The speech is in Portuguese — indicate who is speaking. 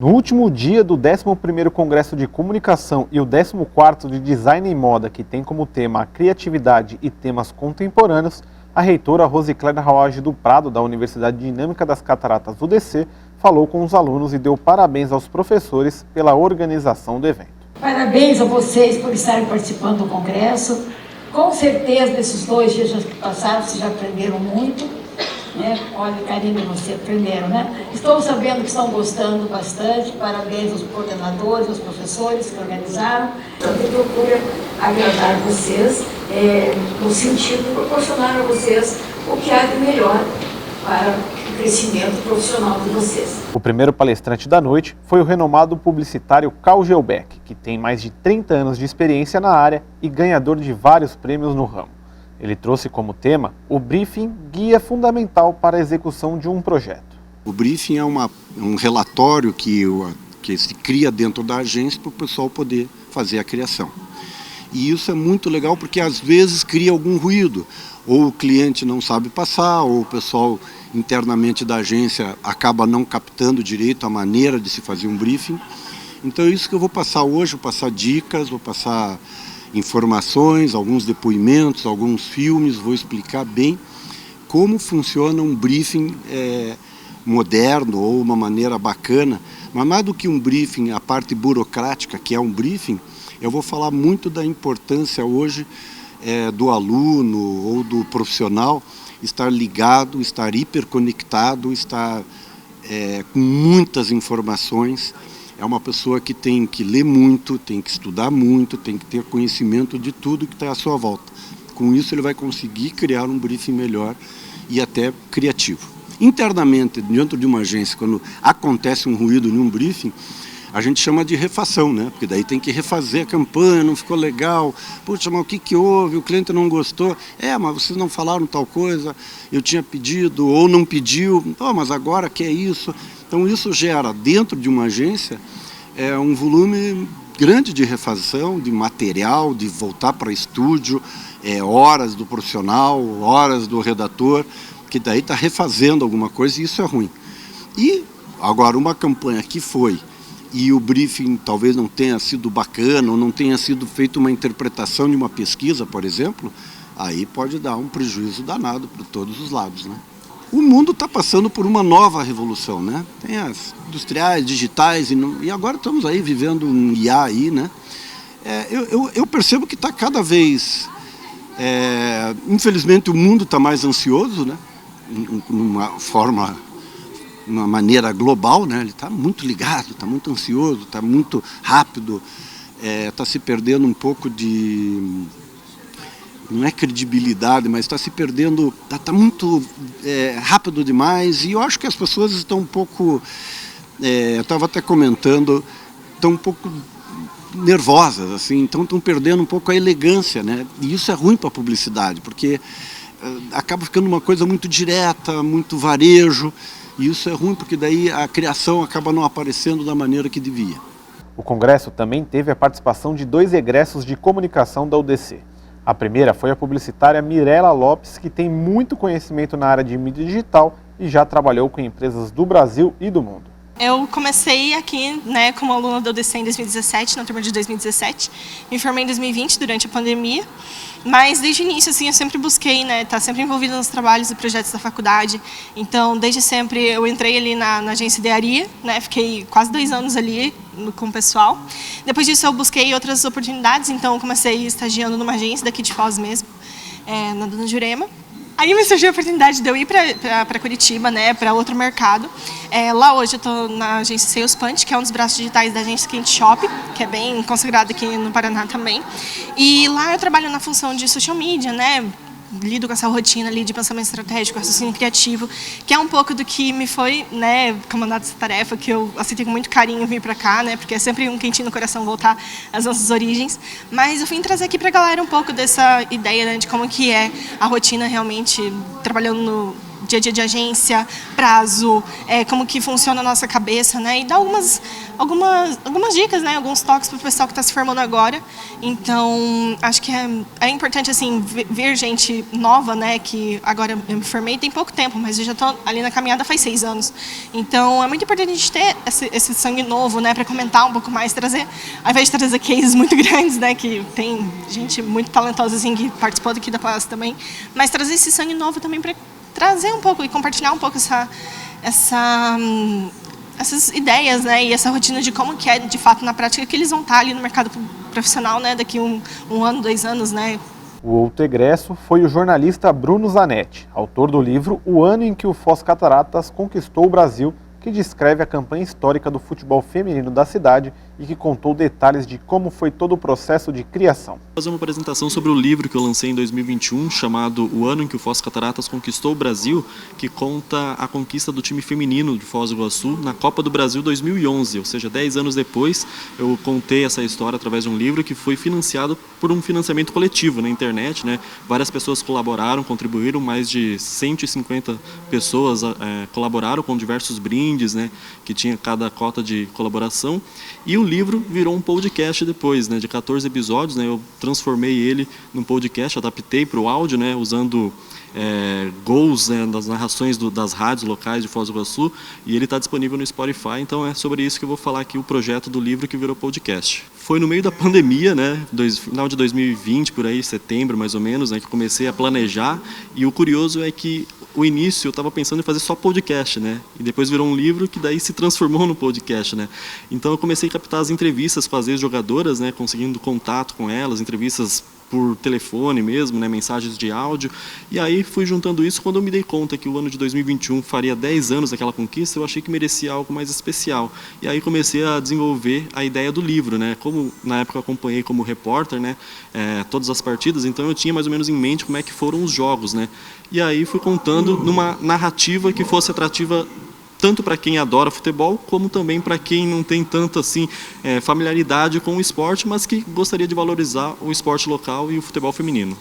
Speaker 1: No último dia do 11º Congresso de Comunicação e o 14º de Design e Moda, que tem como tema a criatividade e temas contemporâneos, a reitora Rosicléia Rawage do Prado, da Universidade Dinâmica das Cataratas UDC, falou com os alunos e deu parabéns aos professores pela organização do evento.
Speaker 2: Parabéns a vocês por estarem participando do Congresso. Com certeza, nesses 2 dias que passaram, vocês já aprenderam muito. Olha, Karine, você aprenderam, né? Estou sabendo que estão gostando bastante. Parabéns aos coordenadores, aos professores que organizaram. Então, eu procuro agradar vocês, no sentido de proporcionar a vocês o que há de melhor para o crescimento profissional de vocês.
Speaker 1: O primeiro palestrante da noite foi o renomado publicitário Carl Gelbeck, que tem mais de 30 anos de experiência na área e ganhador de vários prêmios no ramo. Ele trouxe como tema o briefing, guia fundamental para a execução de um projeto.
Speaker 3: O briefing é um relatório que se cria dentro da agência para o pessoal poder fazer a criação. E isso é muito legal porque às vezes cria algum ruído. Ou o cliente não sabe passar, ou o pessoal internamente da agência acaba não captando direito a maneira de se fazer um briefing. Então é isso que eu vou passar hoje, vou passar dicas, vou passar informações, alguns depoimentos, alguns filmes, vou explicar bem como funciona um briefing moderno ou uma maneira bacana. Mas mais do que um briefing, a parte burocrática que é um briefing, eu vou falar muito da importância hoje do aluno ou do profissional estar ligado, estar hiperconectado, estar com muitas informações. É uma pessoa que tem que ler muito, tem que estudar muito, tem que ter conhecimento de tudo que está à sua volta. Com isso ele vai conseguir criar um briefing melhor e até criativo. Internamente, dentro de uma agência, quando acontece um ruído em um briefing, a gente chama de refação, né? Porque daí tem que refazer a campanha, não ficou legal. Puxa, mas o que houve? O cliente não gostou. Mas vocês não falaram tal coisa, eu tinha pedido ou não pediu. Mas agora que é isso? Então isso gera dentro de uma agência um volume grande de refação, de material, de voltar para estúdio, horas do profissional, horas do redator, que daí está refazendo alguma coisa e isso é ruim. E agora uma campanha que foi e o briefing talvez não tenha sido bacana ou não tenha sido feita uma interpretação de uma pesquisa, por exemplo, aí pode dar um prejuízo danado para todos os lados, né? O mundo está passando por uma nova revolução, né? Tem as industriais, digitais, e agora estamos aí vivendo um IA aí, né? Eu percebo que está cada vez... infelizmente o mundo está mais ansioso, né? Uma maneira global, né? Ele está muito ligado, está muito ansioso, está muito rápido, está se perdendo um pouco de... não é credibilidade, mas está se perdendo, está muito rápido demais, e eu acho que as pessoas estão um pouco, eu estava até comentando, estão um pouco nervosas, assim, então estão perdendo um pouco a elegância, né? E isso é ruim para a publicidade, porque acaba ficando uma coisa muito direta, muito varejo, e isso é ruim porque daí a criação acaba não aparecendo da maneira que devia.
Speaker 1: O congresso também teve a participação de 2 egressos de comunicação da UDC. A primeira foi a publicitária Mirela Lopes, que tem muito conhecimento na área de mídia digital e já trabalhou com empresas do Brasil e do mundo.
Speaker 4: Eu comecei aqui, como aluna da UDC em 2017, na turma de 2017. Me formei em 2020, durante a pandemia. Mas desde o início, assim, eu sempre busquei, estar sempre envolvida nos trabalhos e projetos da faculdade. Então, desde sempre, eu entrei ali na agência Idearia, fiquei quase 2 anos ali com o pessoal. Depois disso, eu busquei outras oportunidades, então eu comecei estagiando numa agência daqui de Foz mesmo, na Dona Jurema. Aí me surgiu a oportunidade de eu ir para Curitiba, para outro mercado. Lá hoje eu estou na agência Sales Punch, que é um dos braços digitais da agência Quente Shop, que é bem consagrado aqui no Paraná também. E lá eu trabalho na função de social media, lido com essa rotina ali de pensamento estratégico, raciocínio criativo, que é um pouco do que me foi comandado essa tarefa, que eu aceitei com muito carinho vir para cá, porque é sempre um quentinho no coração voltar às nossas origens. Mas eu vim trazer aqui para a galera um pouco dessa ideia de como que é a rotina realmente trabalhando dia a dia de agência, prazo, como que funciona a nossa cabeça, né? E dar algumas dicas, né? Alguns toques para o pessoal que está se formando agora. Então, acho que é importante, assim, ver gente nova, né? Que agora eu me formei tem pouco tempo, mas eu já estou ali na caminhada faz 6 anos. Então, é muito importante a gente ter esse sangue novo, né? Para comentar um pouco mais, trazer, ao invés de trazer cases muito grandes, né? Que tem gente muito talentosa, assim, que participou daqui da palestra também, mas trazer esse sangue novo também para trazer um pouco e compartilhar um pouco essas ideias, né, e essa rotina de como que é, de fato, na prática, que eles vão estar ali no mercado profissional, né, daqui um ano, 2 anos, né.
Speaker 1: O outro egresso foi o jornalista Bruno Zanetti, autor do livro O Ano em que o Foz Cataratas Conquistou o Brasil, que descreve a campanha histórica do futebol feminino da cidade e que contou detalhes de como foi todo o processo de criação.
Speaker 5: Vou fazer uma apresentação sobre o livro que eu lancei em 2021, chamado O Ano em que o Foz Cataratas Conquistou o Brasil, que conta a conquista do time feminino de Foz do Iguaçu na Copa do Brasil 2011, ou seja, 10 anos depois eu contei essa história através de um livro que foi financiado por um financiamento coletivo na internet, né? Várias pessoas colaboraram, contribuíram, mais de 150 pessoas colaboraram com diversos brindes, né? Que tinha cada cota de colaboração, e o livro virou um podcast depois, né? De 14 episódios, né? Eu transformei ele num podcast, adaptei para o áudio, né? Usando gols, né, das narrações das rádios locais de Foz do Iguaçu, e ele está disponível no Spotify, então é sobre isso que eu vou falar aqui, o projeto do livro que virou podcast. Foi no meio da pandemia, né, final de 2020, por aí, setembro mais ou menos, né, que comecei a planejar, e o curioso é que o início eu estava pensando em fazer só podcast, né, e depois virou um livro que daí se transformou no podcast, né. Então eu comecei a captar as entrevistas com as ex-jogadoras, né, conseguindo contato com elas, entrevistas por telefone mesmo, né, mensagens de áudio, e aí fui juntando isso. Quando eu me dei conta que o ano de 2021 faria 10 anos daquela conquista, eu achei que merecia algo mais especial, e aí comecei a desenvolver a ideia do livro, né, como na época eu acompanhei como repórter, né, todas as partidas, então eu tinha mais ou menos em mente como é que foram os jogos, né, e aí fui contando numa narrativa que fosse atrativa tanto para quem adora futebol, como também para quem não tem tanta assim, familiaridade com o esporte, mas que gostaria de valorizar o esporte local e o futebol feminino.